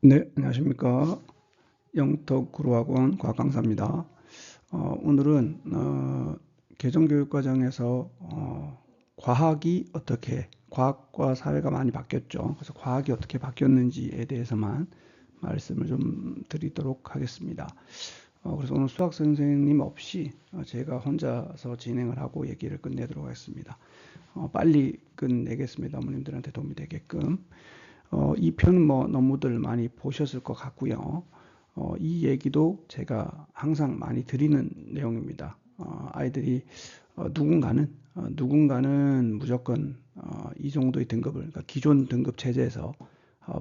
네, 안녕하십니까. 영덕구로학원 과강사입니다. 오늘은 개정교육과정에서 과학과 사회가 많이 바뀌었죠. 그래서 과학이 어떻게 바뀌었는지에 대해서만 말씀을 좀 드리도록 하겠습니다. 그래서 오늘 수학 선생님 없이 제가 혼자서 진행을 하고 얘기를 끝내도록 하겠습니다. 빨리 끝내겠습니다. 어머님들한테 도움이 되게끔. 이 편은 뭐 너무들 많이 보셨을 것 같고요. 이 얘기도 제가 항상 많이 드리는 내용입니다. 아이들이 누군가는 무조건 이 정도의 등급을, 그러니까 기존 등급 체제에서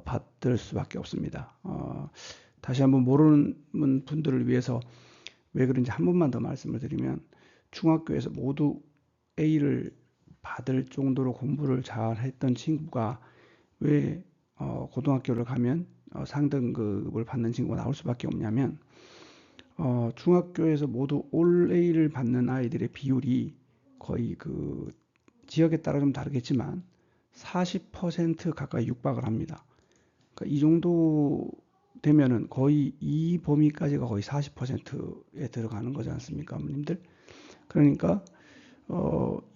받을 수밖에 없습니다. 다시 한번 모르는 분들을 위해서 왜 그런지 한 번만 더 말씀을 드리면, 중학교에서 모두 A를 받을 정도로 공부를 잘 했던 친구가 왜 고등학교를 가면 상등급을 받는 친구가 나올 수밖에 없냐면, 중학교에서 모두 올 A를 받는 아이들의 비율이 거의 그 지역에 따라 좀 다르겠지만 40% 가까이 육박을 합니다. 그러니까 이 정도 되면은 거의 이 범위까지가 거의 40%에 들어가는 거지 않습니까, 어머님들? 그러니까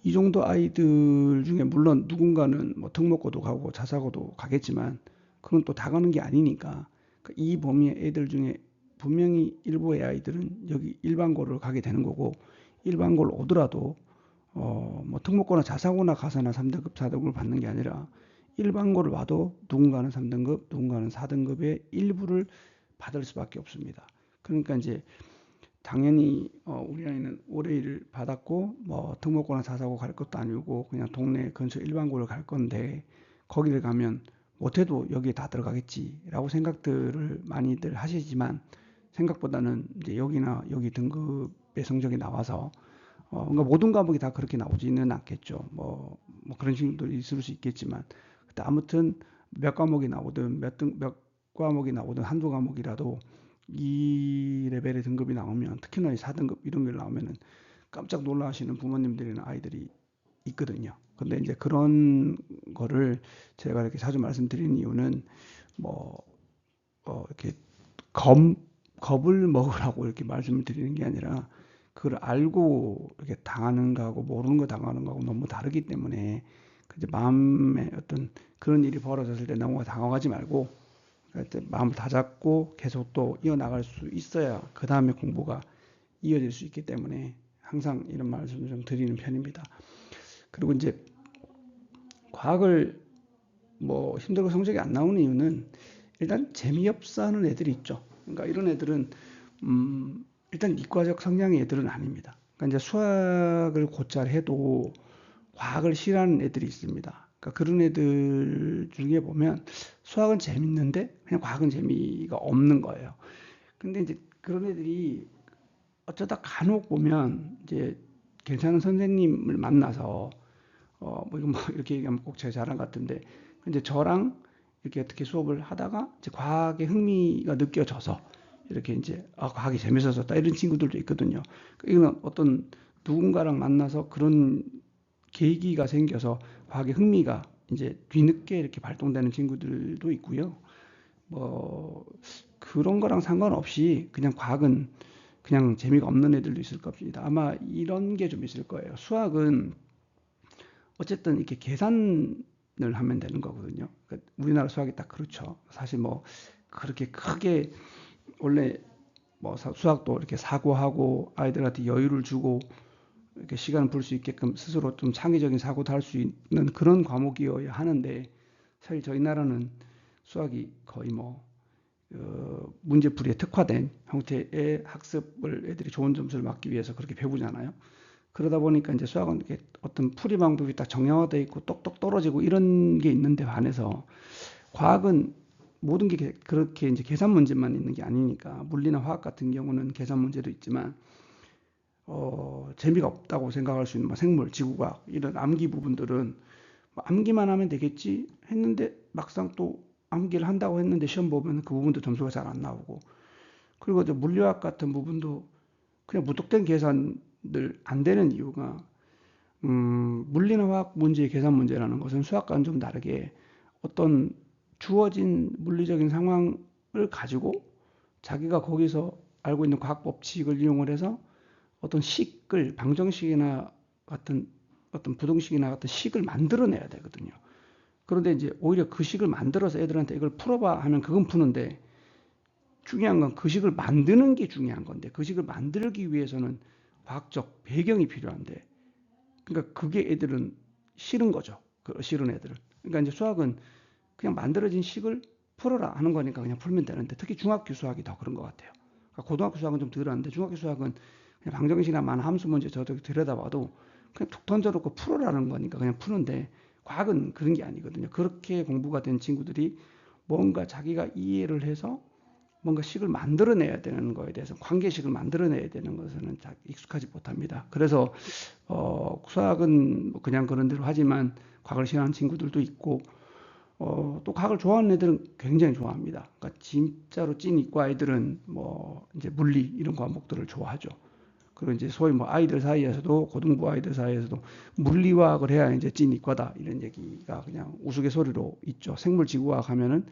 이 정도 아이들 중에 물론 누군가는 뭐 특목고도 가고 자사고도 가겠지만 그건 또 다 가는 게 아니니까 이 범위의 애들 중에 분명히 일부의 아이들은 여기 일반고를 가게 되는 거고, 일반고를 오더라도 뭐 특목고나 자사고나 가서나 3등급, 4등급을 받는 게 아니라 일반고를 와도 누군가는 3등급, 누군가는 4등급의 일부를 받을 수밖에 없습니다. 그러니까 이제 당연히 우리 아이는 올해를 받았고 뭐 특목고나 자사고 갈 것도 아니고 그냥 동네 근처 일반고를 갈 건데, 거기를 가면 못해도 여기에 다 들어가겠지라고 생각들을 많이들 하시지만, 생각보다는 이제 여기나 여기 등급의 성적이 나와서 그러니까 모든 과목이 다 그렇게 나오지는 않겠죠. 뭐 그런 친구들이 있을 수 있겠지만, 아무튼 몇 과목이 나오든 몇 과목이 나오든 한두 과목이라도 이 레벨의 등급이 나오면, 특히나 4등급 이런 게 나오면은 깜짝 놀라시는 부모님들이나 아이들이 있거든요. 근데 이제 그런 거를 제가 이렇게 자주 말씀드리는 이유는 뭐 이렇게 겁 겁을 먹으라고 이렇게 말씀을 드리는 게 아니라, 그걸 알고 이렇게 당하는 거하고 모르는 거 당하는 거하고 너무 다르기 때문에, 이제 마음에 어떤 그런 일이 벌어졌을 때 너무 당황하지 말고 마음을 다잡고 계속 또 이어나갈 수 있어야 그 다음에 공부가 이어질 수 있기 때문에 항상 이런 말씀을 좀 드리는 편입니다. 그리고 이제 과학을 뭐 힘들고 성적이 안 나오는 이유는, 일단 재미없어 하는 애들이 있죠. 그러니까 이런 애들은 일단 이과적 성향의 애들은 아닙니다. 그러니까 이제 수학을 곧잘 해도 과학을 싫어하는 애들이 있습니다. 그러니까 그런 애들 중에 보면 수학은 재밌는데 그냥 과학은 재미가 없는 거예요. 근데 이제 그런 애들이 어쩌다 간혹 보면 이제 괜찮은 선생님을 만나서 뭐 이거 뭐 이렇게 얘기하면 꼭 제 자랑 같은데, 근데 저랑 이렇게 어떻게 수업을 하다가 이제 과학에 흥미가 느껴져서 이렇게 이제 과학이 재밌어졌다 이런 친구들도 있거든요. 이거는 어떤 누군가랑 만나서 그런 계기가 생겨서 과학에 흥미가 이제 뒤늦게 이렇게 발동되는 친구들도 있고요. 뭐 그런 거랑 상관없이 그냥 과학은 그냥 재미가 없는 애들도 있을 겁니다. 아마 이런 게 좀 있을 거예요. 수학은 어쨌든 이렇게 계산을 하면 되는 거거든요. 그러니까 우리나라 수학이 딱 그렇죠. 사실 뭐 그렇게 크게 원래 뭐 수학도 이렇게 사고하고 아이들한테 여유를 주고 이렇게 시간을 풀 수 있게끔 스스로 좀 창의적인 사고도 할 수 있는 그런 과목이어야 하는데, 사실 저희 나라는 수학이 거의 뭐 문제풀이에 특화된 형태의 학습을 애들이 좋은 점수를 받기 위해서 그렇게 배우잖아요. 그러다 보니까 이제 수학은 이렇게 어떤 풀이 방법이 딱 정형화되어 있고 똑똑 떨어지고 이런 게 있는데 반해서, 과학은 모든 게 그렇게 이제 계산 문제만 있는 게 아니니까, 물리나 화학 같은 경우는 계산 문제도 있지만 재미가 없다고 생각할 수 있는 뭐 생물, 지구과학 이런 암기 부분들은 뭐 암기만 하면 되겠지 했는데, 막상 또 암기를 한다고 했는데 시험 보면 그 부분도 점수가 잘 안 나오고, 그리고 이제 물리학 같은 부분도 그냥 무턱대는 계산들 안 되는 이유가, 물리나 화학 문제의 계산 문제라는 것은 수학과는 좀 다르게 어떤 주어진 물리적인 상황 가지고 자기가 거기서 알고 있는 과학 법칙을 이용을 해서 어떤 식을 방정식이나 같은 어떤 부등식이나 같은 식을 만들어내야 되거든요. 그런데 이제 오히려 그 식을 만들어서 애들한테 이걸 풀어봐 하면 그건 푸는데 중요한 건 그 식을 만드는 게 중요한 건데 그 식을 만들기 위해서는 과학적 배경이 필요한데 그러니까 그게 애들은 싫은 거죠. 그 싫은 애들은. 그러니까 이제 수학은 그냥 만들어진 식을 풀어라 하는 거니까 그냥 풀면 되는데 특히 중학교 수학이 더 그런 것 같아요. 그러니까 고등학교 수학은 좀 덜한데 중학교 수학은 그냥 방정식이나 많은 함수 문제 저도 들여다봐도 그냥 툭 던져놓고 풀어라는 거니까 그냥 푸는데 과학은 그런 게 아니거든요. 그렇게 공부가 된 친구들이 뭔가 자기가 이해를 해서 뭔가 식을 만들어내야 되는 거에 대해서 관계식을 만들어내야 되는 것은 익숙하지 못합니다. 그래서 수학은 그냥 그런 대로 하지만 과학을 싫어하는 친구들도 있고 또 과학을 좋아하는 애들은 굉장히 좋아합니다. 그러니까 진짜로 찐 이과 아이들은 뭐 이제 물리 이런 과목들을 좋아하죠. 그리고 이제 소위 뭐 아이들 사이에서도 고등부 아이들 사이에서도 물리화학을 해야 이제 찐 이과다 이런 얘기가 그냥 우스갯소리로 있죠. 생물지구화학 하면은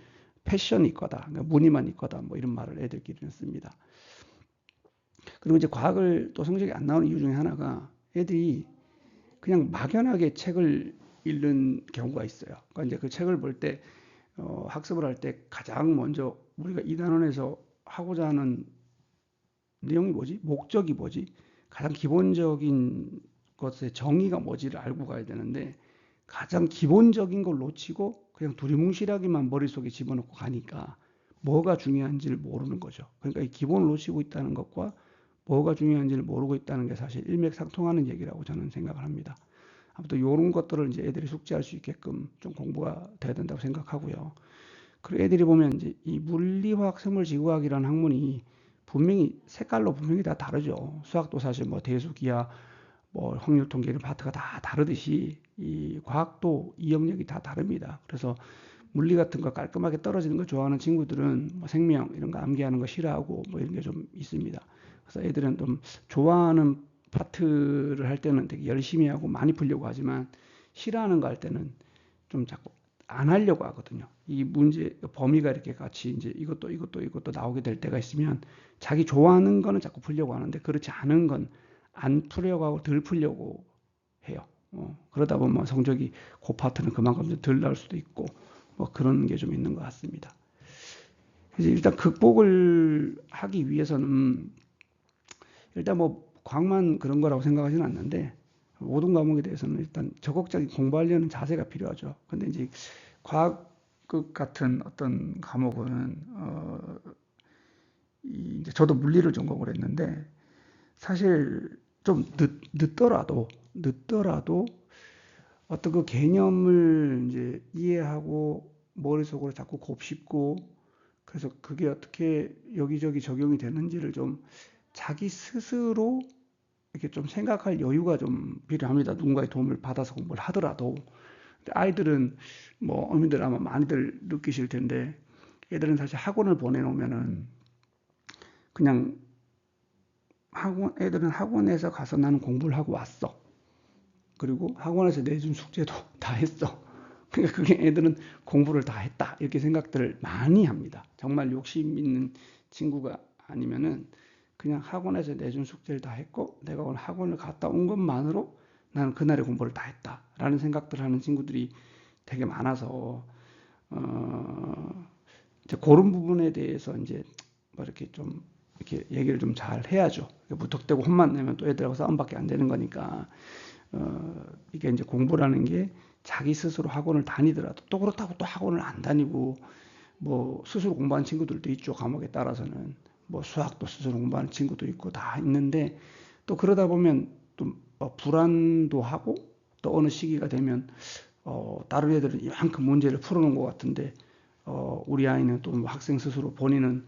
패션 이과다, 그러니까 무늬만 이과다 뭐 이런 말을 애들끼리는 씁니다. 그리고 이제 과학을 또 성적이 안 나오는 이유 중에 하나가 애들이 그냥 막연하게 책을 읽는 경우가 있어요. 그러니까 이제 그 책을 볼 때 학습을 할 때 가장 먼저 우리가 이 단원에서 하고자 하는 내용이 뭐지? 목적이 뭐지? 가장 기본적인 것의 정의가 뭔지를 알고 가야 되는데 가장 기본적인 걸 놓치고 그냥 두리뭉실하게만 머릿속에 집어넣고 가니까 뭐가 중요한지를 모르는 거죠. 그러니까 이 기본을 놓치고 있다는 것과 뭐가 중요한지를 모르고 있다는 게 사실 일맥상통하는 얘기라고 저는 생각을 합니다. 아무튼 이런 것들을 이제 애들이 숙지할 수 있게끔 좀 공부가 돼야 된다고 생각하고요. 그리고 애들이 보면 이제 이 물리화학, 생물지구학이라는 학문이 분명히 색깔로 분명히 다 다르죠. 수학도 사실 뭐 대수, 기하, 뭐 확률 통계 이런 파트가 다 다르듯이 이 과학도 이 영역이 다 다릅니다. 그래서 물리 같은 거 깔끔하게 떨어지는 걸 좋아하는 친구들은 뭐 생명 이런 거 암기하는 거 싫어하고 뭐 이런 게 좀 있습니다. 그래서 애들은 좀 좋아하는 파트를 할 때는 되게 열심히 하고 많이 풀려고 하지만 싫어하는 거 할 때는 좀 자꾸 안 하려고 하거든요. 이 문제 범위가 이렇게 같이 이제 이것도 나오게 될 때가 있으면 자기 좋아하는 거는 자꾸 풀려고 하는데 그렇지 않은 건 안 풀려고 하고 덜 풀려고 해요. 그러다 보면 성적이 그 파트는 그만큼 덜 나올 수도 있고 뭐 그런 게 좀 있는 것 같습니다. 그래서 일단 극복을 하기 위해서는 일단 뭐 과학만 그런 거라고 생각하지는 않는데 모든 과목에 대해서는 일단 적극적인 공부하려는 자세가 필요하죠. 근데 이제 과학 같은 어떤 과목은 이제 저도 물리를 전공을 했는데 사실 좀 늦더라도 어떤 그 개념을 이제 이해하고 머릿속으로 자꾸 곱씹고 그래서 그게 어떻게 여기저기 적용이 되는지를 좀 자기 스스로 이렇게 좀 생각할 여유가 좀 필요합니다. 누군가의 도움을 받아서 공부를 하더라도. 아이들은 뭐 어머니들 아마 많이들 느끼실 텐데 애들은 사실 학원을 보내놓으면은 그냥 애들은 학원에서 가서 나는 공부를 하고 왔어. 그리고 학원에서 내준 숙제도 다 했어. 그러니까 그게 애들은 공부를 다 했다. 이렇게 생각들을 많이 합니다. 정말 욕심 있는 친구가 아니면은 그냥 학원에서 내준 숙제를 다 했고 내가 오늘 학원을 갔다 온 것만으로 나는 그날의 공부를 다 했다라는 생각들을 하는 친구들이 되게 많아서 이제 그런 부분에 대해서 이제 뭐 이렇게 좀 이렇게 얘기를 좀 잘 해야죠. 무턱대고 혼만 내면 또 애들하고 싸움밖에 안 되는 거니까 이게 이제 공부라는 게 자기 스스로 학원을 다니더라도 또 그렇다고 또 학원을 안 다니고 뭐 스스로 공부하는 친구들도 있죠. 과목에 따라서는 뭐 수학도 스스로 공부하는 친구도 있고 다 있는데 또 그러다 보면 또 불안도 하고 또 어느 시기가 되면 다른 애들은 이만큼 문제를 풀어놓은 것 같은데 우리 아이는 또 뭐 학생 스스로 본인은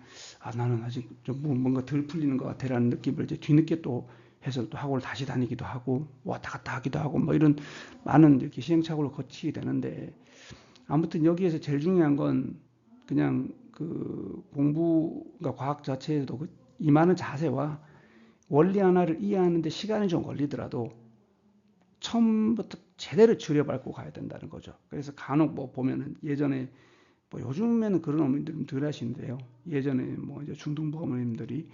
나는 아직 좀 뭔가 덜 풀리는 것 같아라는 느낌을 이제 뒤늦게 또 해서 또 학원을 다시 다니기도 하고 왔다 갔다 하기도 하고 뭐 이런 많은 이렇게 시행착오를 거치게 되는데 아무튼 여기에서 제일 중요한 건 그냥 그 공부가 과학 자체에도 그 임하는 자세와 원리 하나를 이해하는데 시간이 좀 걸리더라도 처음부터 제대로 들여밟고 가야 된다는 거죠. 그래서 간혹 뭐 보면은 예전에 뭐 요즘에는 그런 어머님들은 덜 하시는데요. 예전에 뭐 이제 중등부 어머님들이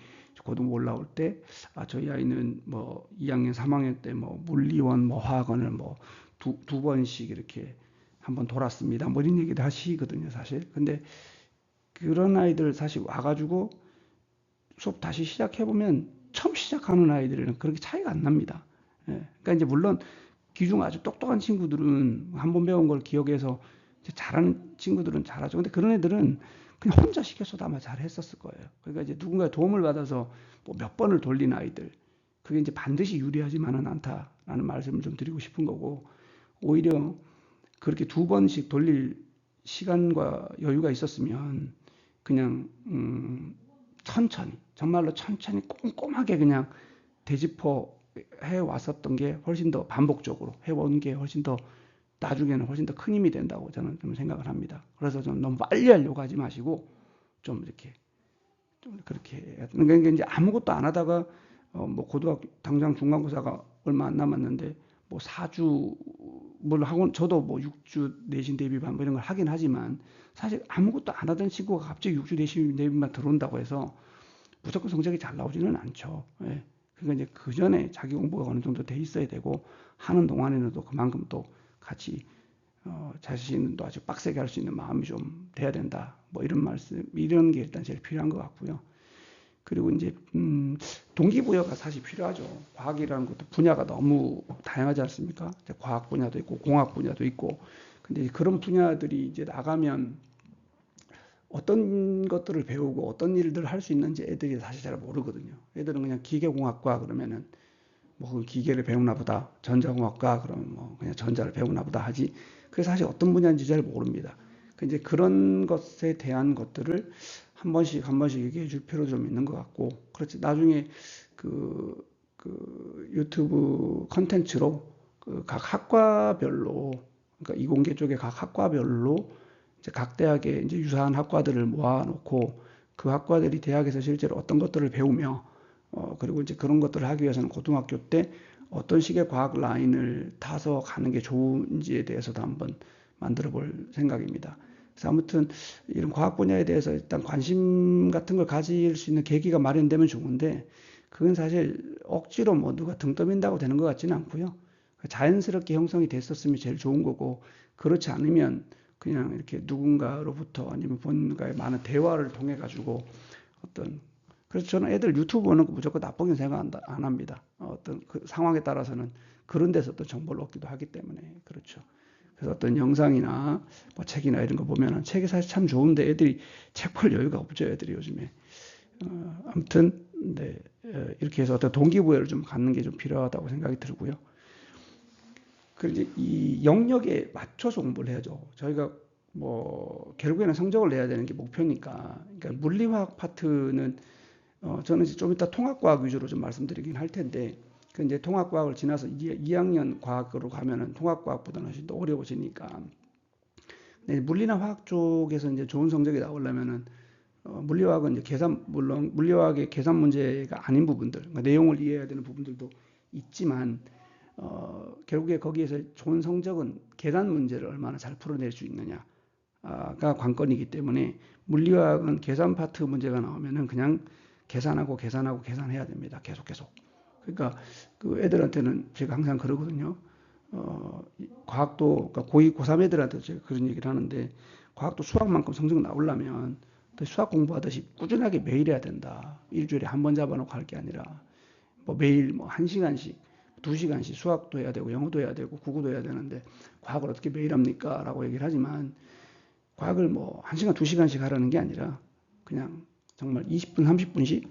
고등 올라올 때, 저희 아이는 뭐 2학년, 3학년 때 뭐 물리원, 뭐 화학원을 뭐 두 번씩 이렇게 한번 돌았습니다. 뭐 이런 얘기도 하시거든요, 사실. 근데 그런 아이들 사실 와가지고 수업 다시 시작해보면 처음 시작하는 아이들은 그렇게 차이가 안 납니다. 예. 그러니까 이제 물론 기중 아주 똑똑한 친구들은 한 번 배운 걸 기억해서 잘하는 친구들은 잘하죠. 근데 그런 애들은 그냥 혼자 시켰어도 아마 잘했었을 거예요. 그러니까 이제 누군가의 도움을 받아서 뭐 몇 번을 돌린 아이들, 그게 이제 반드시 유리하지만은 않다라는 말씀을 좀 드리고 싶은 거고, 오히려 그렇게 두 번씩 돌릴 시간과 여유가 있었으면 그냥 천천히, 정말로 천천히 꼼꼼하게 그냥 되짚어 해 왔었던 게 훨씬 더 반복적으로 해온 게 훨씬 더 나중에는 훨씬 더 큰 힘이 된다고 저는 좀 생각을 합니다. 그래서 좀 너무 빨리 하려고 하지 마시고 좀 이렇게 좀 그렇게 그러니까 이제 아무것도 안 하다가 뭐 고등학교 당장 중간고사가 얼마 안 남았는데 뭐 4주 뭘 학원 저도 뭐 6주 내신 대비반 뭐 이런 걸 하긴 하지만 사실 아무것도 안 하던 친구가 갑자기 6주 내신 대비반 들어온다고 해서 무조건 성적이 잘 나오지는 않죠. 예. 그러니까 이제 그 전에 자기 공부가 어느 정도 돼 있어야 되고 하는 동안에는 또 그만큼 또 같이 자신도 아주 빡세게 할 수 있는 마음이 좀 돼야 된다. 뭐 이런 말씀, 이런 게 일단 제일 필요한 것 같고요. 그리고 이제 동기부여가 사실 필요하죠. 과학이라는 것도 분야가 너무 다양하지 않습니까? 과학 분야도 있고 공학 분야도 있고. 근데 그런 분야들이 이제 나가면 어떤 것들을 배우고 어떤 일들을 할 수 있는지 애들이 사실 잘 모르거든요. 애들은 그냥 기계공학과 그러면은 뭐 그 기계를 배우나 보다. 전자공학과 그러면 뭐 그냥 전자를 배우나 보다 하지. 그래서 사실 어떤 분야인지 잘 모릅니다. 이제 그런 것에 대한 것들을 한 번씩 얘기해 줄 필요도 좀 있는 것 같고, 그렇지. 나중에 그, 그 유튜브 컨텐츠로 그 각 학과별로, 그러니까 이공계 쪽에 각 학과별로 이제 각 대학에 이제 유사한 학과들을 모아놓고 그 학과들이 대학에서 실제로 어떤 것들을 배우며 그리고 이제 그런 것들을 하기 위해서는 고등학교 때 어떤 식의 과학 라인을 타서 가는 게 좋은지에 대해서도 한번 만들어 볼 생각입니다. 그래서 아무튼 이런 과학 분야에 대해서 일단 관심 같은 걸 가질 수 있는 계기가 마련되면 좋은데 그건 사실 억지로 뭐 누가 등 떠민다고 되는 것 같지는 않고요. 자연스럽게 형성이 됐었으면 제일 좋은 거고 그렇지 않으면 그냥 이렇게 누군가로부터 아니면 본인과의 많은 대화를 통해 가지고 어떤 그래서 저는 애들 유튜브 보는 거 무조건 나쁘게 생각 안 합니다. 어떤 그 상황에 따라서는 그런 데서 또 정보를 얻기도 하기 때문에 그렇죠. 그래서 어떤 영상이나 뭐 책이나 이런 거 보면은 책이 사실 참 좋은데 애들이 책 볼 여유가 없죠. 애들이 요즘에. 아무튼 네, 이렇게 해서 어떤 동기부여를 좀 갖는 게 좀 필요하다고 생각이 들고요. 그리고 이제 이 영역에 맞춰서 공부를 해야죠. 저희가 뭐 결국에는 성적을 내야 되는 게 목표니까. 그러니까 물리화학 파트는 저는 이제 좀 이따 통합과학 위주로 좀 말씀드리긴 할 텐데, 그 이제 통합과학을 지나서 2학년 과학으로 가면은 통합과학보다는 훨씬 더 어려워지니까. 근데 물리나 화학 쪽에서 이제 좋은 성적이 나오려면은 물리화학은 이제 물론 물리화학의 계산 문제가 아닌 부분들, 그러니까 내용을 이해해야 되는 부분들도 있지만, 결국에 거기에서 좋은 성적은 계산 문제를 얼마나 잘 풀어낼 수 있느냐가 관건이기 때문에 물리화학은 계산 파트 문제가 나오면은 그냥 계산해야 됩니다. 계속. 그러니까 그 애들한테는 제가 항상 그러거든요. 과학도, 그러니까 고2, 고3 애들한테 제가 그런 얘기를 하는데, 과학도 수학만큼 성적 나오려면 수학 공부하듯이 꾸준하게 매일 해야 된다. 일주일에 한 번 잡아놓고 할 게 아니라, 뭐 매일 뭐 1시간씩, 2시간씩 수학도 해야 되고, 영어도 해야 되고, 국어도 해야 되는데, 과학을 어떻게 매일 합니까? 라고 얘기를 하지만, 과학을 뭐 1시간, 2시간씩 하라는 게 아니라, 그냥 정말 20분, 30분씩,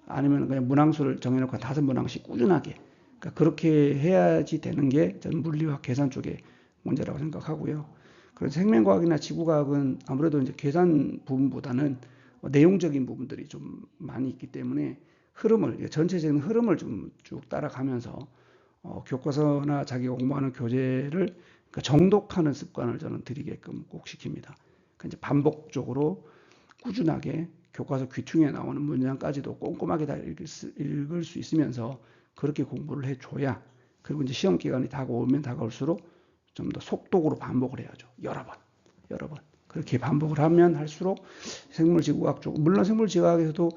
아니면 그냥 문항수를 정해놓고 5문항씩 꾸준하게, 그러니까 그렇게 해야지 되는 게 저는 물리학 계산 쪽의 문제라고 생각하고요. 그래서 생명과학이나 지구과학은 아무래도 이제 계산 부분보다는 내용적인 부분들이 좀 많이 있기 때문에 전체적인 흐름을 좀 쭉 따라가면서 교과서나 자기가 공부하는 교재를 그러니까 정독하는 습관을 저는 들이게끔 꼭 시킵니다. 그러니까 이제 반복적으로 꾸준하게 교과서 귀퉁이에 나오는 문장까지도 꼼꼼하게 다 읽을 수 있으면서 그렇게 공부를 해줘야, 그리고 이제 시험 기간이 다가오면 다가올수록 좀 더 속독으로 반복을 해야죠. 여러 번. 그렇게 반복을 하면 할수록 생물지구학 쪽, 물론 생물지구학에서도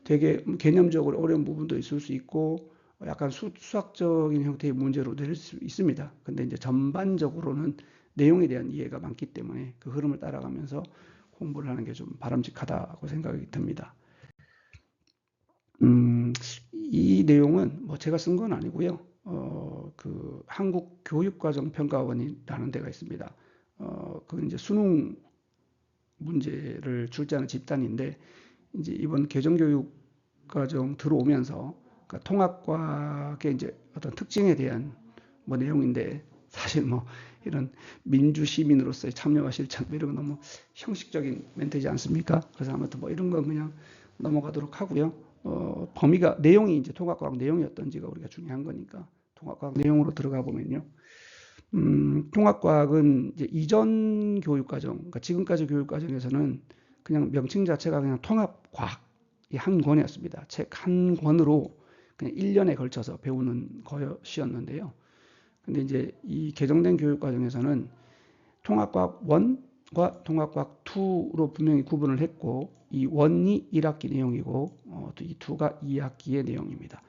되게 개념적으로 어려운 부분도 있을 수 있고 약간 수학적인 형태의 문제로 될 수 있습니다. 근데 이제 전반적으로는 내용에 대한 이해가 많기 때문에 그 흐름을 따라가면서 공부를 하는 게 좀 바람직하다고 생각이 듭니다. 이 내용은 뭐 제가 쓴 건 아니고요. 그 한국교육과정평가원이라는 데가 있습니다. 그건 이제 수능 문제를 출제하는 집단인데 이제 이번 개정교육과정 들어오면서 그러니까 통합과학의 이제 어떤 특징에 대한 뭐 내용인데 사실 뭐 이런 민주 시민으로서의 참여와 실천 뭐 이런 건 너무 형식적인 멘트지 않습니까? 그래서 아무튼 뭐 이런 건 그냥 넘어가도록 하고요. 범위가 내용이 이제 통합과학 내용이 어떤지가 우리가 중요한 거니까 통합과학 내용으로 들어가 보면요. 통합과학은 이제 이전 교육과정, 그러니까 지금까지 교육과정에서는 그냥 명칭 자체가 그냥 통합과학 한 권이었습니다. 책 한 권으로 그냥 1년에 걸쳐서 배우는 것이었는데요. 근데 이제 이 개정된 교육과정에서는 통합과학 1과 통합과학 2로 분명히 구분을 했고 이 1이 1학기 내용이고 또 이 2가 2학기의 내용입니다.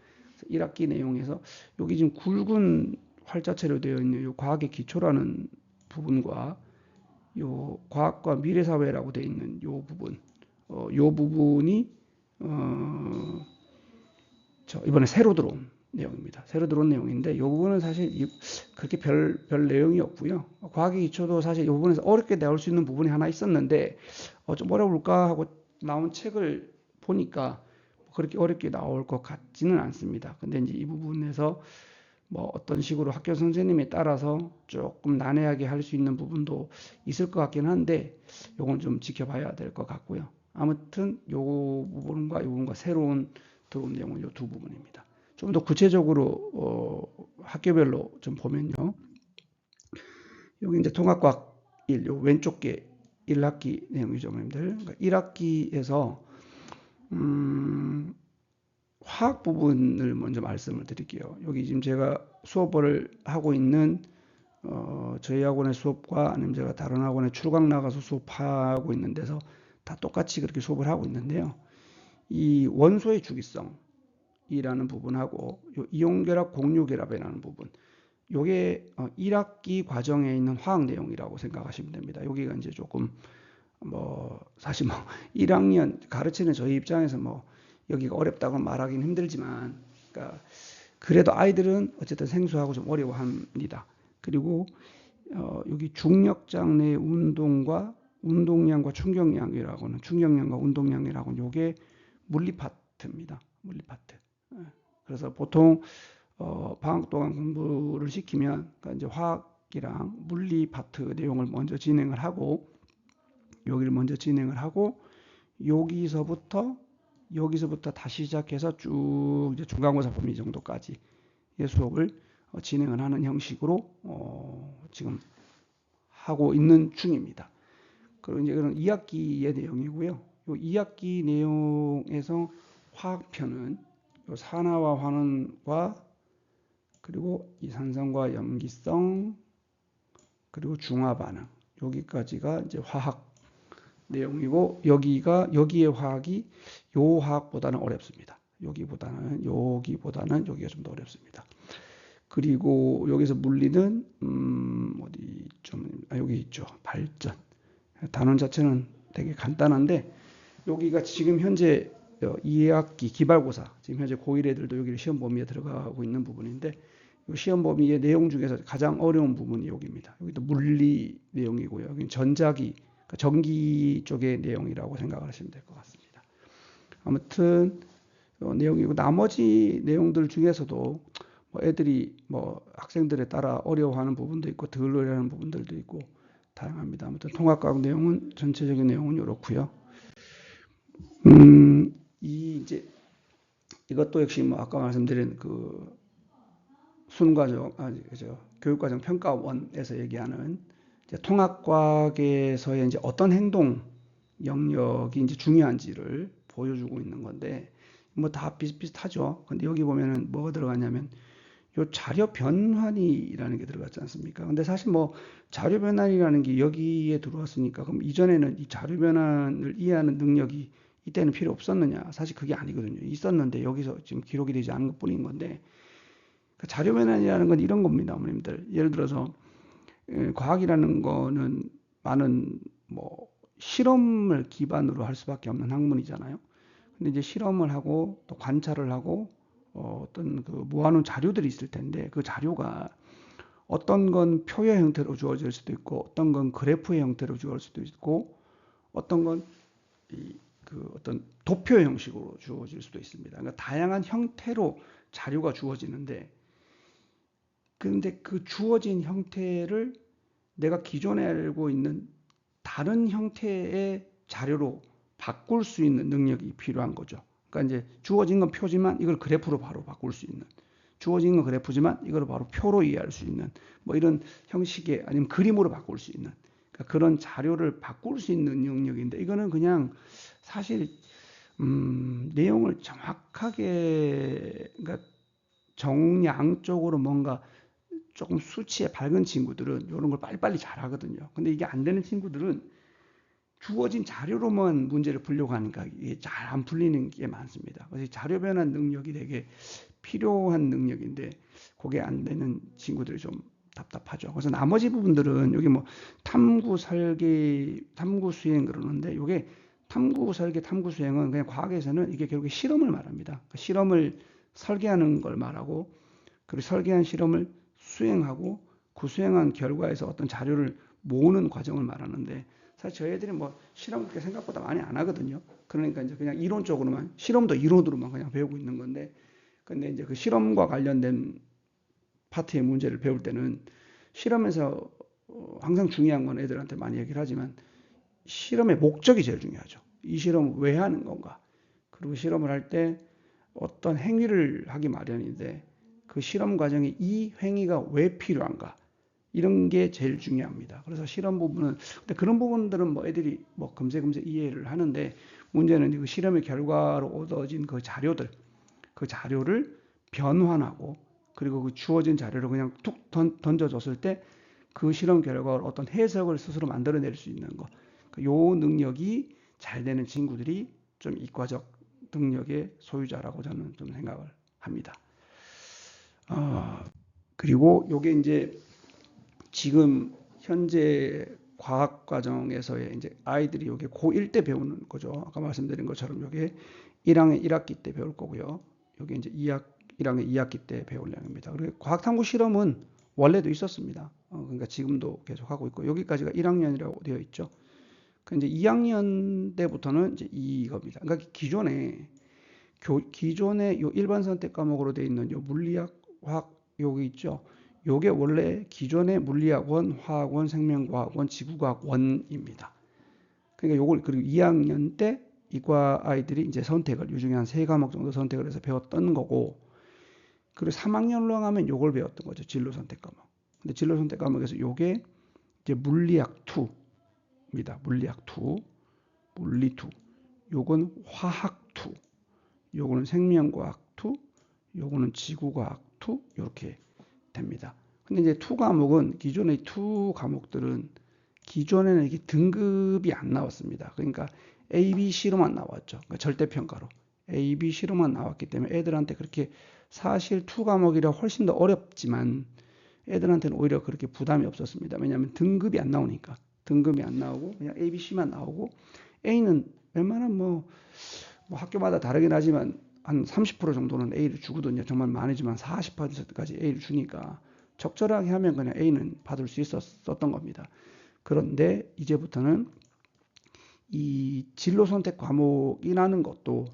1학기 내용에서 여기 지금 굵은 활자체로 되어 있는 이 과학의 기초라는 부분과 요 과학과 미래사회라고 되어 있는 요 부분, 요 부분이 이번에 새로 들어온 내용입니다. 새로 들어온 내용인데 이 부분은 사실 그렇게 별 내용이 없고요. 과학의 기초도 사실 이 부분에서 어렵게 나올 수 있는 부분이 하나 있었는데 좀 어려울까 하고 나온 책을 보니까 그렇게 어렵게 나올 것 같지는 않습니다. 근데 이제 이 부분에서 뭐 어떤 식으로 학교 선생님에 따라서 조금 난해하게 할 수 있는 부분도 있을 것 같긴 한데 요건 좀 지켜봐야 될 것 같고요. 아무튼 요 부분과 이 부분과 새로운 들어온 내용은 요 두 부분입니다. 좀 더 구체적으로 학교별로 좀 보면요. 여기 이제 통합과학 1, 요 왼쪽 게 1학기 내용이죠, 여러분들. 그러니까 1학기에서 화학 부분을 먼저 말씀을 드릴게요. 여기 지금 제가 수업을 하고 있는 저희 학원의 수업과 아니면 제가 다른 학원에 출강 나가서 수업하고 있는 데서 다 똑같이 그렇게 수업을 하고 있는데요. 이 원소의 주기성이라는 부분하고 이온결합 공유결합이라는 부분, 요게 1학기 과정에 있는 화학 내용이라고 생각하시면 됩니다. 여기가 이제 조금 뭐 사실 뭐 1학년 가르치는 저희 입장에서 뭐 여기가 어렵다고 말하기는 힘들지만 그러니까 그래도 아이들은 어쨌든 생소하고 좀 어려워합니다. 그리고 여기 중력장 내 운동과 운동량과 충격량이라고는 충격량과 운동량이라고는 요게 물리 파트입니다. 물리 파트. 그래서 보통 방학 동안 공부를 시키면 그러니까 이제 화학이랑 물리 파트 내용을 먼저 진행을 하고 여기를 먼저 진행을 하고 여기서부터 다시 시작해서 쭉 이제 중간고사 범위 정도까지 수업을 진행을 하는 형식으로 지금 하고 있는 중입니다. 그리고 이제 그런 2학기의 내용이고요. 요 2학기 내용에서 화학편은 요 산화와 환원과 그리고 이산성과 염기성 그리고 중화 반응 여기까지가 이제 화학 내용이고 여기의 화학이 요 화학보다는 어렵습니다. 여기보다는 여기가 좀 더 어렵습니다. 그리고 여기서 물리는 어디 좀 여기 있죠. 발전. 단원 자체는 되게 간단한데 여기가 지금 현재 2학기 기말고사 지금 현재 고1 애들도 여기 시험 범위에 들어가고 있는 부분인데 이 시험 범위의 내용 중에서 가장 어려운 부분이 여기입니다. 여기도 물리 내용이고요. 여기는 전자기, 그러니까 전기 쪽의 내용이라고 생각을 하시면 될 것 같습니다. 아무튼 내용이고 나머지 내용들 중에서도 뭐 애들이 뭐 학생들에 따라 어려워하는 부분도 있고 덜 어려워하는 부분들도 있고 다양합니다. 아무튼 통합과학 내용은 전체적인 내용은 이렇고요. 이제 이것도 역시 뭐 아까 말씀드린 그 수능과정, 그죠. 교육과정 평가원에서 얘기하는 이제 통합과학에서의 이제 어떤 행동 영역이 이제 중요한지를 보여주고 있는 건데 뭐 다 비슷비슷하죠. 근데 여기 보면은 뭐가 들어가냐면 요 자료 변환이라는 게 들어갔지 않습니까? 근데 사실 뭐 자료 변환이라는 게 여기에 들어왔으니까 그럼 이전에는 이 자료 변환을 이해하는 능력이 이때는 필요 없었느냐? 사실 그게 아니거든요. 있었는데 여기서 지금 기록이 되지 않은 것뿐인 건데 그 자료 변환이라는 건 이런 겁니다, 어머님들. 예를 들어서 과학이라는 거는 많은 뭐 실험을 기반으로 할 수밖에 없는 학문이잖아요. 근데 이제 실험을 하고 또 관찰을 하고 어떤 그 모아놓은 자료들이 있을 텐데 그 자료가 어떤 건 표의 형태로 주어질 수도 있고 어떤 건 그래프의 형태로 주어질 수도 있고 어떤 건 그 어떤 도표 형식으로 주어질 수도 있습니다. 그러니까 다양한 형태로 자료가 주어지는데 근데 그 주어진 형태를 내가 기존에 알고 있는 다른 형태의 자료로 바꿀 수 있는 능력이 필요한 거죠. 그러니까 이제 주어진 건 표지만 이걸 그래프로 바로 바꿀 수 있는, 주어진 건 그래프지만 이걸 바로 표로 이해할 수 있는 뭐 이런 형식의 아니면 그림으로 바꿀 수 있는 그러니까 그런 자료를 바꿀 수 있는 영역인데 이거는 그냥 사실 내용을 정확하게 그러니까 정량적으로 뭔가 조금 수치에 밝은 친구들은 이런 걸 빨리빨리 잘하거든요. 근데 이게 안 되는 친구들은 주어진 자료로만 문제를 풀려고 하니까 이게 잘 안 풀리는 게 많습니다. 그래서 자료 변환 능력이 되게 필요한 능력인데 그게 안 되는 친구들이 좀 답답하죠. 그래서 나머지 부분들은 여기 뭐 탐구 설계, 탐구 수행 그러는데 이게 탐구 설계, 탐구 수행은 그냥 과학에서는 이게 결국에 실험을 말합니다. 그러니까 실험을 설계하는 걸 말하고 그리고 설계한 실험을 수행하고 그 수행한 결과에서 어떤 자료를 모으는 과정을 말하는데 사실 저희 애들이 뭐 실험 그렇게 생각보다 많이 안 하거든요. 그러니까 이제 그냥 이론적으로만 실험도 이론으로만 그냥 배우고 있는 건데 근데 이제 그 실험과 관련된 파트의 문제를 배울 때는 실험에서 항상 중요한 건 애들한테 많이 얘기를 하지만 실험의 목적이 제일 중요하죠. 이 실험을 왜 하는 건가? 그리고 실험을 할 때 어떤 행위를 하기 마련인데 그 실험 과정에 이 행위가 왜 필요한가? 이런 게 제일 중요합니다. 그래서 실험 부분은 근데 그런 부분들은 뭐 애들이 뭐 금세금세 이해를 하는데 문제는 그 실험의 결과로 얻어진 그 자료들, 그 자료를 변환하고 그리고 그 주어진 자료를 그냥 툭 던져줬을 때 그 실험 결과를 어떤 해석을 스스로 만들어낼 수 있는 거. 요 능력이 잘 되는 친구들이 좀 이과적 능력의 소유자라고 저는 좀 생각을 합니다. 그리고 요게 이제 지금 현재 과학 과정에서의 이제 아이들이 요게 고1 때 배우는 거죠. 아까 말씀드린 것처럼 요게 1학년 1학기 때 배울 거고요. 요게 이제 1학년 2학기 때 배울 양입니다. 그리고 과학탐구 실험은 원래도 있었습니다. 그러니까 지금도 계속 하고 있고 여기까지가 1학년이라고 되어 있죠. 근데 2학년 때부터는 이제 이겁니다. 그러니까 기존에 요 일반 선택 과목으로 되어 있는 요 물리학, 화학 요게 있죠. 요게 원래 기존의 물리학원, 화학원, 생명과학원, 지구과학원입니다. 그러니까 요걸 그리고 2학년 때 이과 아이들이 이제 선택을 요 중에 한 3과목 정도 선택을 해서 배웠던 거고 그리고 3학년 올라가면 요걸 배웠던 거죠. 진로 선택 과목. 근데 진로 선택 과목에서 요게 이제 물리학 2입니다. 물리학 2, 물리 2. 요건 화학 2. 요거는 생명과학 2, 요거는 지구과학 2 이렇게 됩니다. 근데 이제 2 과목은 기존의 2 과목들은 기존에는 이게 등급이 안 나왔습니다. 그러니까 A, B, C로만 나왔죠. 그러니까 절대평가로. A, B, C로만 나왔기 때문에 애들한테 그렇게 사실 2 과목이라 훨씬 더 어렵지만 애들한테는 오히려 그렇게 부담이 없었습니다. 왜냐하면 등급이 안 나오니까. 등급이 안 나오고 그냥 A, B, C만 나오고 A는 웬만한 뭐 학교마다 다르긴 하지만 한 30% 정도는 A를 주거든요. 정말 많이지만 40%까지 A를 주니까 적절하게 하면 그냥 A는 받을 수 있었던 겁니다. 그런데 이제부터는 이 진로 선택 과목이라는 것도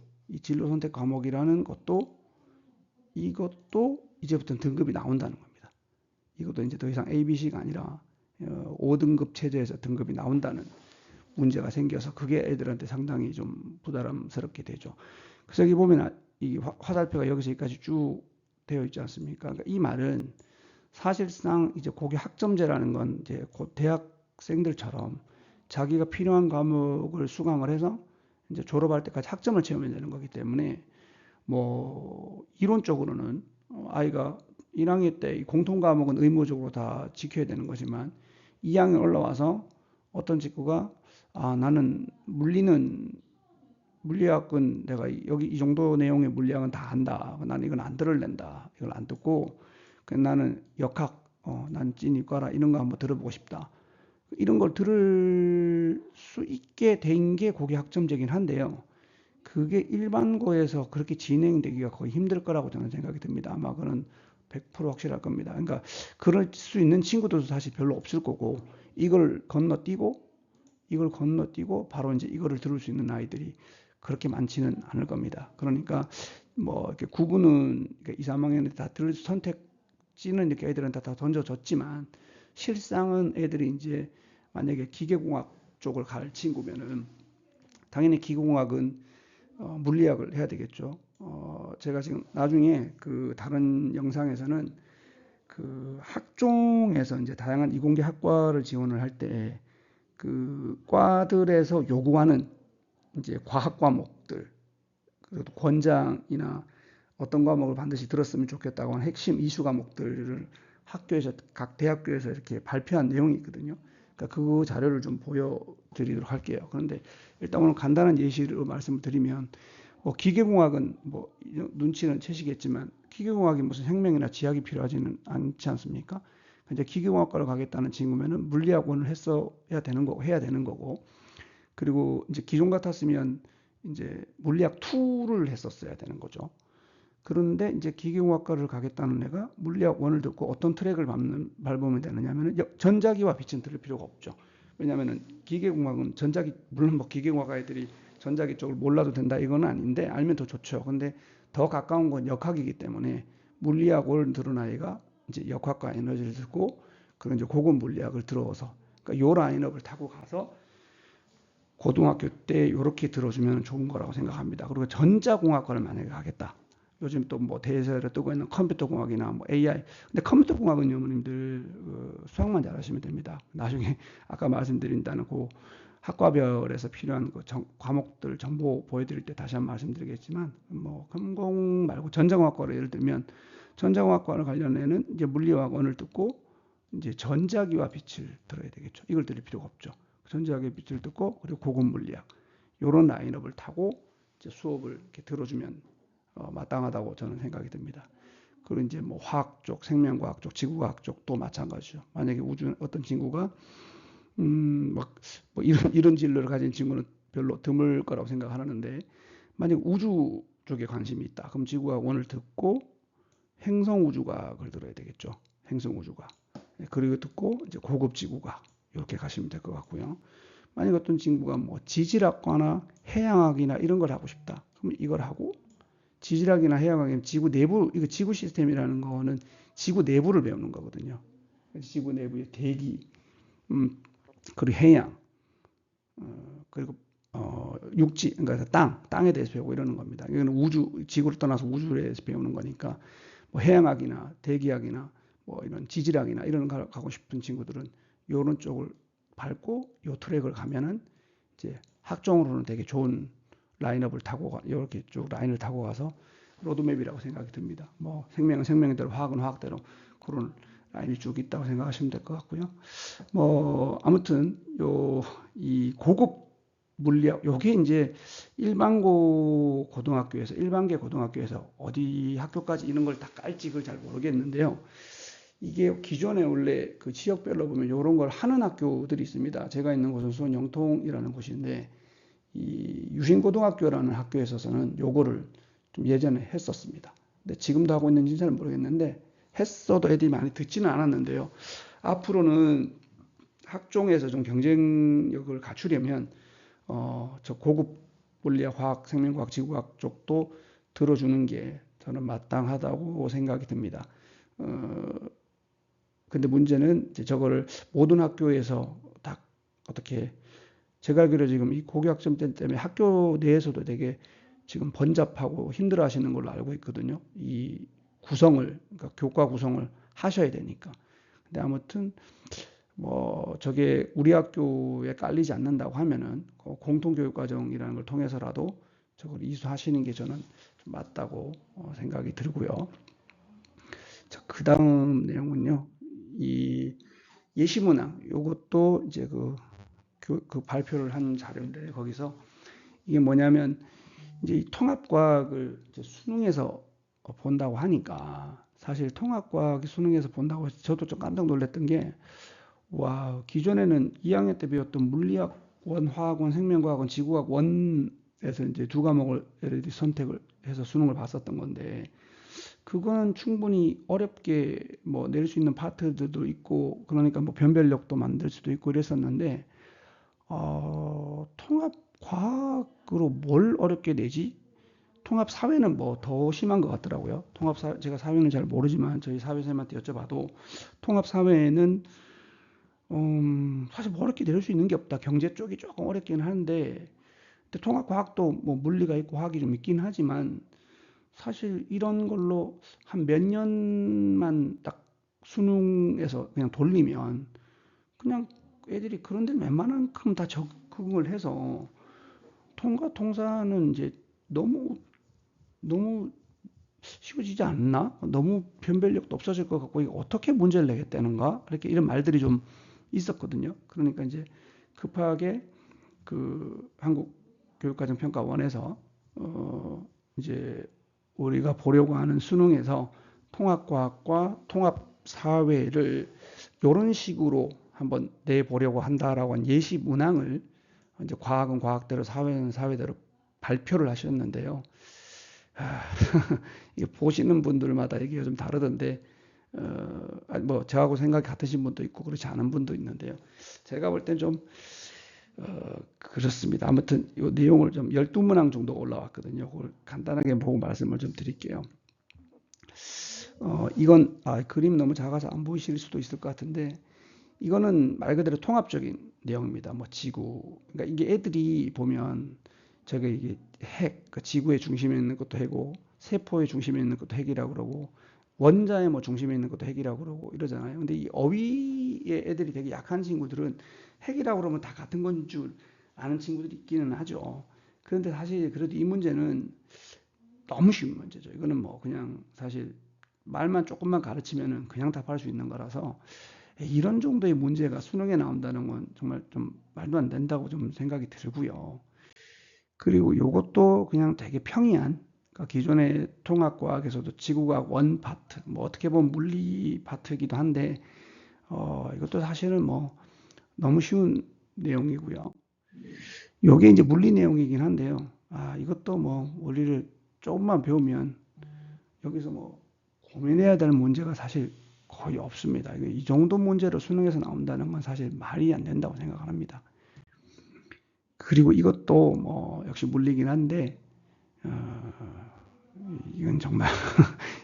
이것도 이제부터는 등급이 나온다는 겁니다. 이것도 이제 더 이상 A, B, C가 아니라 5등급 체제에서 등급이 나온다는 문제가 생겨서 그게 애들한테 상당히 좀 부담스럽게 되죠. 그래서 여기 보면 이 화살표가 여기서 여기까지 쭉 되어 있지 않습니까? 그러니까 이 말은 사실상 이제 고교 학점제라는 건 이제 곧 대학생들처럼 자기가 필요한 과목을 수강을 해서 이제 졸업할 때까지 학점을 채우면 되는 거기 때문에 뭐 이론적으로는 아이가 1학년 때 공통 과목은 의무적으로 다 지켜야 되는 거지만 2학년 올라와서 어떤 친구가 나는 물리학은 내가 여기 이 정도 내용의 물리학은 다 안다. 나는 이건 안 들을랜다. 이걸 안 듣고 나는 역학, 난 찐이과라 이런 거 한번 들어보고 싶다. 이런 걸 들을 수 있게 된 게 그게 학점제긴 한데요. 그게 일반고에서 그렇게 진행되기가 거의 힘들 거라고 저는 생각이 듭니다. 아마 그는 100% 확실할 겁니다. 그러니까 그럴 수 있는 친구들도 사실 별로 없을 거고 이걸 건너뛰고 바로 이제 이거를 들을 수 있는 아이들이 그렇게 많지는 않을 겁니다. 그러니까 뭐 이렇게 구분은 2, 3학년에 다 들을 선택지는 이렇게 애들한테 다 던져줬지만 실상은 애들이 이제 만약에 기계공학 쪽을 갈 친구면은 당연히 기계공학은 물리학을 해야 되겠죠. 제가 지금 나중에 그 다른 영상에서는 그 학종에서 이제 다양한 이공계 학과를 지원을 할 때 그 과들에서 요구하는 이제 과학 과목들, 그래도 권장이나 어떤 과목을 반드시 들었으면 좋겠다고 하는 핵심 이슈 과목들을 학교에서 각 대학교에서 이렇게 발표한 내용이 있거든요. 그러니까 그 자료를 좀 보여드리도록 할게요. 그런데 일단 오늘 간단한 예시로 말씀을 드리면 뭐 기계공학은 뭐 눈치는 채시겠지만 기계공학이 무슨 생명이나 지학이 필요하지는 않지 않습니까? 이제 기계공학과를 가겠다는 친구면은 물리학원을 했어야 되는 거고 해야 되는 거고 그리고 이제 기존 같았으면 이제 물리학 2를 했었어야 되는 거죠. 그런데 이제 기계공학과를 가겠다는 애가 물리학 1을 듣고 어떤 트랙을 밟으면 되느냐면 전자기와 빛은 들을 필요가 없죠. 왜냐하면 기계공학은 전자기 물론 뭐 기계공학 애들이 전자기 쪽을 몰라도 된다 이건 아닌데 알면 더 좋죠. 근데 더 가까운 건 역학이기 때문에 물리학 1을 들은 아이가 이제 역학과 에너지를 듣고 그런 이제 고급 물리학을 들어서 그러니까 요 라인업을 타고 가서 고등학교 때 이렇게 들어주면 좋은 거라고 생각합니다. 그리고 전자공학과를 만약에 가겠다. 요즘 또 뭐 대세로 뜨고 있는 컴퓨터공학이나 뭐 AI. 근데 컴퓨터공학은 어머님들 수학만 잘하시면 됩니다. 나중에 아까 말씀드린다는 그 학과별에서 필요한 그 과목들 정보 보여드릴 때 다시 한번 말씀드리겠지만 뭐 컴공 말고 전자공학과를 예를 들면 전자공학과를 관련해는 이제 물리학원을 듣고 이제 전자기와 빛을 들어야 되겠죠. 이걸 들을 필요가 없죠. 전자기와 빛을 듣고 그리고 고급 물리학 이런 라인업을 타고 이제 수업을 이렇게 들어주면 마땅하다고 저는 생각이 듭니다. 그리고 이제 뭐 화학 쪽, 생명과학 쪽, 지구과학 쪽도 마찬가지죠. 만약에 우주 어떤 친구가 막뭐 이런 진로를 가진 친구는 별로 드물 거라고 생각하는데 만약 우주 쪽에 관심이 있다. 그럼 지구과학 원을 듣고 행성 우주과학을 들어야 되겠죠. 행성 우주과학. 그리고 듣고 이제 고급 지구과학 이렇게 가시면 될 것 같고요. 만약 어떤 친구가 뭐 지질학과나 해양학이나 이런 걸 하고 싶다. 그럼 이걸 하고 지질학이나 해양학은 지구 내부, 이거 지구 시스템이라는 거는 지구 내부를 배우는 거거든요. 지구 내부의 대기, 그리고 해양, 그리고 육지, 그러니까 땅에 대해서 배우고 이러는 겁니다. 이거는 지구를 떠나서 우주에 대해서 배우는 거니까 뭐 해양학이나 대기학이나 뭐 이런 지질학이나 이런 걸 가고 싶은 친구들은 이런 쪽을 밟고 이 트랙을 가면은 이제 학종으로는 되게 좋은 라인업을 타고 이렇게 쭉 라인을 타고 가서 로드맵이라고 생각이 듭니다. 뭐 생명은 생명대로 화학은 화학대로 그런 라인이 쭉 있다고 생각하시면 될 것 같고요. 뭐 아무튼 이 고급 물리학 요게 이제 일반계 고등학교에서 어디 학교까지 이런 걸 다 깔지 그걸 잘 모르겠는데요. 이게 기존에 원래 그 지역별로 보면 이런 걸 하는 학교들이 있습니다. 제가 있는 곳은 수원 영통이라는 곳인데 이 유신고등학교라는 학교에 있어서는 요거를 좀 예전에 했었습니다. 근데 지금도 하고 있는지 잘 모르겠는데 했어도 애들이 많이 듣지는 않았는데요. 앞으로는 학종에서 좀 경쟁력을 갖추려면 저 고급 물리학, 화학, 생명과학, 지구과학 쪽도 들어주는 게 저는 마땅하다고 생각이 듭니다. 근데 문제는 이제 저거를 모든 학교에서 다 어떻게 제가 알기로 지금 이 고교학점 때문에 학교 내에서도 되게 지금 번잡하고 힘들어 하시는 걸로 알고 있거든요. 이 그러니까 교과 구성을 하셔야 되니까. 근데 아무튼, 뭐, 저게 우리 학교에 깔리지 않는다고 하면은, 공통교육과정이라는 걸 통해서라도 저걸 이수하시는 게 저는 좀 맞다고 생각이 들고요. 자, 그 다음 내용은요. 이 예시문항, 요것도 이제 그 발표를 한 자료인데, 거기서 이게 뭐냐면, 이제 이 통합과학을 이제 수능에서 본다고 하니까, 사실 통합과학 수능에서 본다고 해서 저도 좀 깜짝 놀랐던 게, 와, 기존에는 2학년 때 배웠던 물리학 원, 화학원, 생명과학원, 지구과학 원에서 이제 두 과목을 예를 들어 선택을 해서 수능을 봤었던 건데, 그거는 충분히 어렵게 뭐 낼 수 있는 파트들도 있고, 그러니까 뭐 변별력도 만들 수도 있고 이랬었는데, 통합 과학으로 뭘 어렵게 내지? 통합 사회는 뭐 더 심한 것 같더라고요. 제가 사회는 잘 모르지만 저희 사회생한테 여쭤봐도 통합 사회에는 사실 뭐 어렵게 내릴 수 있는 게 없다. 경제 쪽이 조금 어렵긴 한데, 근데 통합 과학도 뭐 물리가 있고 화학이 좀 있긴 하지만 사실 이런 걸로 한 몇 년만 딱 수능에서 그냥 돌리면 그냥 애들이 그런 데는 웬만한큼 다 적응을 해서 통과 통사는 이제 너무 너무 쉬워지지 않나? 너무 변별력도 없어질 것 같고 이게 어떻게 문제를 내겠다는가? 이렇게 이런 말들이 좀 있었거든요. 그러니까 이제 급하게 그 한국교육과정평가원에서 이제 우리가 보려고 하는 수능에서 통합과학과 통합사회를 이런 식으로 한번 내보려고 한다라고 한 예시 문항을 이제 과학은 과학대로 사회는 사회대로 발표를 하셨는데요. 아, 이게 보시는 분들마다 얘기가 좀 다르던데, 뭐 저하고 생각이 같으신 분도 있고 그렇지 않은 분도 있는데요. 제가 볼 땐 좀 그렇습니다. 아무튼 이 내용을 좀 12문항 정도 올라왔거든요. 그걸 간단하게 보고 말씀을 좀 드릴게요. 이건 그림 너무 작아서 안 보이실 수도 있을 것 같은데 이거는 말 그대로 통합적인 내용입니다. 뭐 지구, 그러니까 이게 애들이 보면 저게 이게 그 지구의 중심에 있는 것도 핵이고 세포의 중심에 있는 것도 핵이라고 그러고 원자의 뭐 중심에 있는 것도 핵이라고 그러고 이러잖아요. 근데 이 어휘의 애들이 되게 약한 친구들은 핵이라고 그러면 다 같은 건 줄 아는 친구들이 있기는 하죠. 그런데 사실 그래도 이 문제는 너무 쉬운 문제죠. 이거는 뭐 그냥 사실 말만 조금만 가르치면은 그냥 답할 수 있는 거라서 이런 정도의 문제가 수능에 나온다는 건 정말 좀 말도 안 된다고 좀 생각이 들고요. 그리고 요것도 그냥 되게 평이한, 그러니까 기존의 통합과학에서도 지구과학 원 파트, 뭐 어떻게 보면 물리 파트이기도 한데, 이것도 사실은 뭐 너무 쉬운 내용이고요. 요게 이제 물리 내용이긴 한데요. 이것도 뭐 원리를 조금만 배우면 여기서 뭐 고민해야 될 문제가 사실 거의 없습니다. 이 정도 문제로 수능에서 나온다는 건 사실 말이 안 된다고 생각을 합니다. 그리고 이것도 뭐 역시 물리긴 한데 이건 정말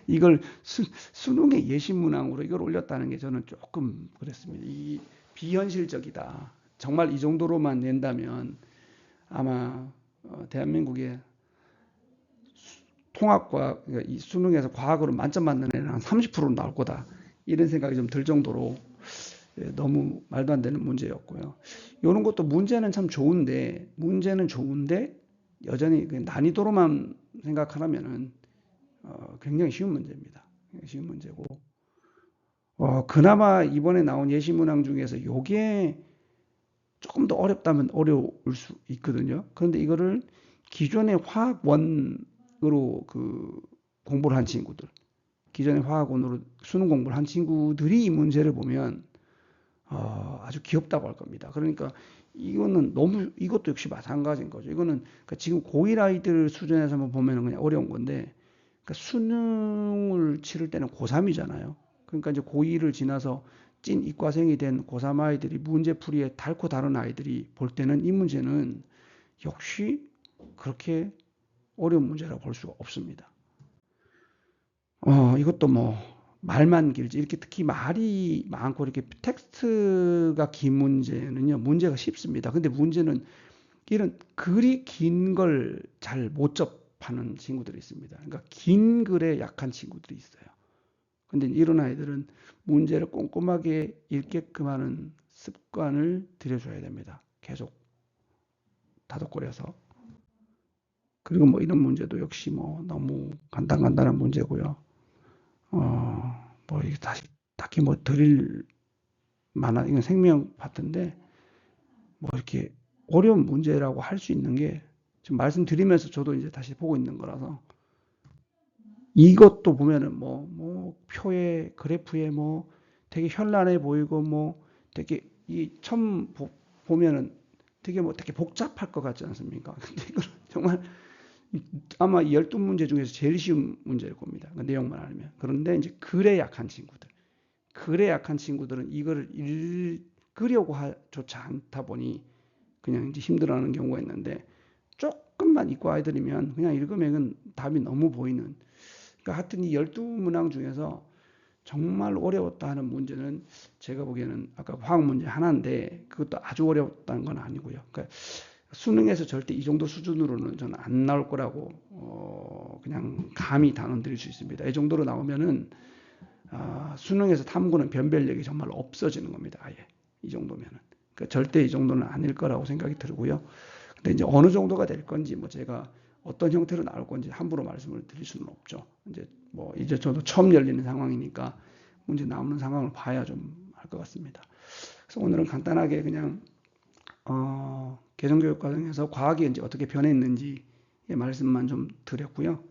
이걸 수능의 예시 문항으로 이걸 올렸다는 게 저는 조금 그랬습니다. 이 비현실적이다. 정말 이 정도로만 낸다면 아마 대한민국의 통합과 그러니까 이 수능에서 과학으로 만점 받는 애는 한 30%는 나올 거다. 이런 생각이 좀 들 정도로 너무 말도 안 되는 문제였고요. 이런 것도 문제는 좋은데 여전히 난이도로만 생각하라면은 굉장히 쉬운 문제입니다. 쉬운 문제고 그나마 이번에 나온 예시 문항 중에서 요게 조금 더 어렵다면 어려울 수 있거든요. 그런데 이거를 기존의 화학원으로 공부를 한 친구들, 기존의 화학원으로 수능 공부를 한 친구들이 이 문제를 보면 아주 귀엽다고 할 겁니다. 그러니까 이것도 역시 마찬가지인 거죠. 이거는 그러니까 지금 고1 아이들 수준에서만 보면 그냥 어려운 건데, 그러니까 수능을 치를 때는 고3이잖아요. 그러니까 이제 고2를 지나서 찐 이과생이 된 고3 아이들이 문제풀이에 닳고 다른 아이들이 볼 때는 이 문제는 역시 그렇게 어려운 문제라고 볼 수가 없습니다. 이것도 뭐 말만 길지 이렇게 특히 말이 많고 이렇게 텍스트가 긴 문제는요 문제가 쉽습니다. 근데 문제는 이런 글이 긴 걸 잘 못 접하는 친구들이 있습니다. 그러니까 긴 글에 약한 친구들이 있어요. 근데 이런 아이들은 문제를 꼼꼼하게 읽게끔 하는 습관을 들여줘야 됩니다. 계속 다독거려서. 그리고 뭐 이런 문제도 역시 뭐 너무 간단한 문제고요. 어, 뭐 이게 다시 딱히 뭐 드릴 만한 이건 생명 파트인데 뭐 이렇게 어려운 문제라고 할 수 있는 게 지금 말씀드리면서 저도 이제 다시 보고 있는 거라서 이것도 보면은 뭐 표에 그래프에 뭐 되게 현란해 보이고 뭐 되게 이 처음 보면은 되게 뭐 되게 복잡할 것 같지 않습니까? 근데 이거 정말 아마 이 12문제 중에서 제일 쉬운 문제일 겁니다. 그 내용만 알면. 그런데 이제 글에 약한 친구들. 글에 약한 친구들은 이거를 읽으려고 조차 않다 보니 그냥 이제 힘들어하는 경우가 있는데 조금만 읽고 아이들이면 그냥 읽으면 답이 너무 보이는. 그러니까 하여튼 이 12문항 중에서 정말 어려웠다 하는 문제는 제가 보기에는 아까 화학 문제 하나인데 그것도 아주 어려웠다는 건 아니고요. 그러니까 수능에서 절대 이 정도 수준으로는 저는 안 나올 거라고 그냥 감히 단언드릴 수 있습니다. 이 정도로 나오면은 수능에서 탐구는 변별력이 정말 없어지는 겁니다. 아예 이 정도면은. 그러니까 절대 이 정도는 아닐 거라고 생각이 들고요. 근데 이제 어느 정도가 될 건지 뭐 제가 어떤 형태로 나올 건지 함부로 말씀을 드릴 수는 없죠. 이제 뭐 이제 저도 처음 열리는 상황이니까 문제 나오는 상황을 봐야 좀 할 것 같습니다. 그래서 오늘은 간단하게 그냥 개정교육 과정에서 과학이 이제 어떻게 변했는지의 말씀만 좀 드렸고요.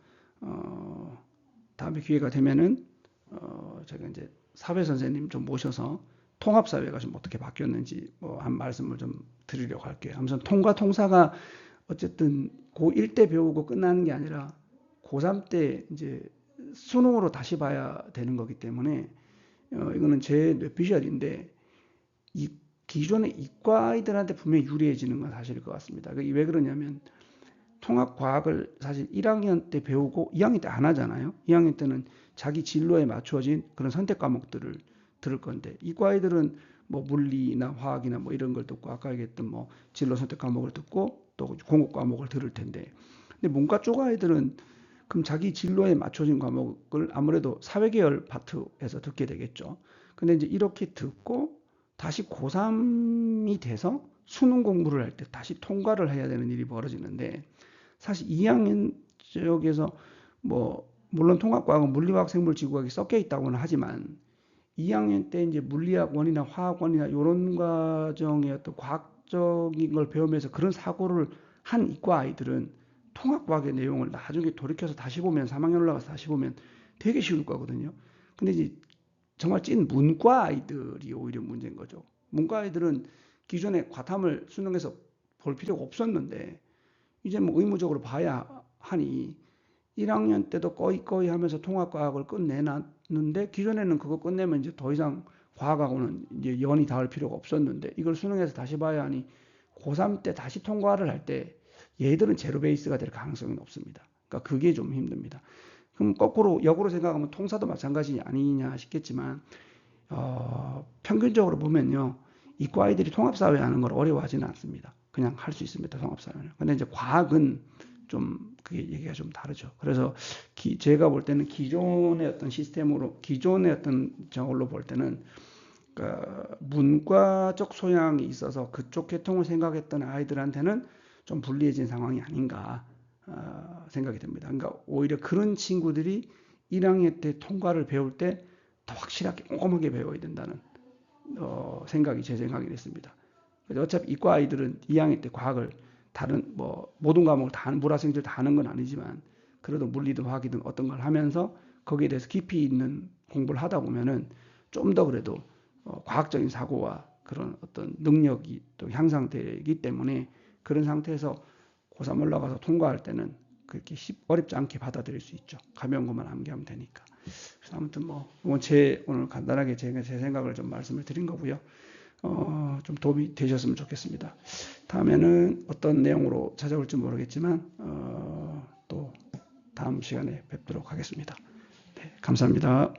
다음에 기회가 되면은 제가 이제 사회 선생님 좀 모셔서 통합 사회가 좀 어떻게 바뀌었는지 뭐 한 말씀을 좀 드리려고 할게요. 아무튼 통과 통사가 어쨌든 고1 때 배우고 끝나는 게 아니라 고3 때 이제 수능으로 다시 봐야 되는 거기 때문에 이거는 제 뇌피셜인데 이 기존의 이과 아이들한테 분명히 유리해지는 건 사실일 것 같습니다. 왜 그러냐면 통합 과학을 사실 1학년 때 배우고 2학년 때 안 하잖아요. 2학년 때는 자기 진로에 맞춰진 그런 선택 과목들을 들을 건데 이과 아이들은 뭐 물리나 화학이나 뭐 이런 걸 듣고 아까 얘기했던 뭐 진로 선택 과목을 듣고 또 공업 과목을 들을 텐데 근데 문과 쪽 아이들은 그럼 자기 진로에 맞춰진 과목을 아무래도 사회계열 파트에서 듣게 되겠죠. 근데 이제 이렇게 듣고 다시 고3이 돼서 수능 공부를 할 때 다시 통과를 해야 되는 일이 벌어지는데 사실 2학년 쪽에서 뭐 물론 통합과학은 물리화학, 생물, 지구학이 섞여 있다고는 하지만 2학년 때 이제 물리학원이나 화학원이나 이런 과정의 어떤 과학적인 걸 배우면서 그런 사고를 한 이과 아이들은 통합과학의 내용을 나중에 돌이켜서 다시 보면 3학년 올라가서 다시 보면 되게 쉬울 거거든요. 근데 이제 정말 찐 문과 아이들이 오히려 문제인 거죠. 문과 아이들은 기존에 과탐을 수능에서 볼 필요가 없었는데 이제 뭐 의무적으로 봐야 하니 1학년 때도 꺼이꺼이 하면서 통합과학을 끝내놨는데 기존에는 그거 끝내면 이제 더 이상 과학하고는 이제 연이 닿을 필요가 없었는데 이걸 수능에서 다시 봐야 하니 고3 때 다시 통과를 할 때 얘들은 제로 베이스가 될 가능성이 높습니다. 그러니까 그게 좀 힘듭니다. 그럼 거꾸로 역으로 생각하면 통사도 마찬가지 아니냐 싶겠지만 평균적으로 보면요. 이과 아이들이 통합사회 하는 걸 어려워하지는 않습니다. 그냥 할 수 있습니다. 통합사회는. 근데 이제 과학은 좀 그게 얘기가 좀 다르죠. 그래서 제가 볼 때는 기존의 어떤 시스템으로 기존의 어떤 저걸로 볼 때는 그러니까 문과적 소양이 있어서 그쪽 계통을 생각했던 아이들한테는 좀 불리해진 상황이 아닌가 생각이 듭니다. 그러니까 오히려 그런 친구들이 1학년 때 통과를 배울 때 더 확실하게 꼼꼼하게 배워야 된다는 생각이 제 생각이 됐습니다. 어차피 이과 아이들은 2학년 때 과학을 다른 뭐 모든 과목을 다 하는 물화생들 다 하는 건 아니지만 그래도 물리든 화학이든 어떤 걸 하면서 거기에 대해서 깊이 있는 공부를 하다 보면은 좀 더 그래도 과학적인 사고와 그런 어떤 능력이 또 향상되기 때문에 그런 상태에서 고3 올라가서 통과할 때는 그렇게 어렵지 않게 받아들일 수 있죠. 가벼운 것만 암기하면 되니까. 그래서 아무튼 뭐 오늘 간단하게 제 생각을 좀 말씀을 드린 거고요. 좀 도움이 되셨으면 좋겠습니다. 다음에는 어떤 내용으로 찾아올지 모르겠지만 또 다음 시간에 뵙도록 하겠습니다. 네, 감사합니다.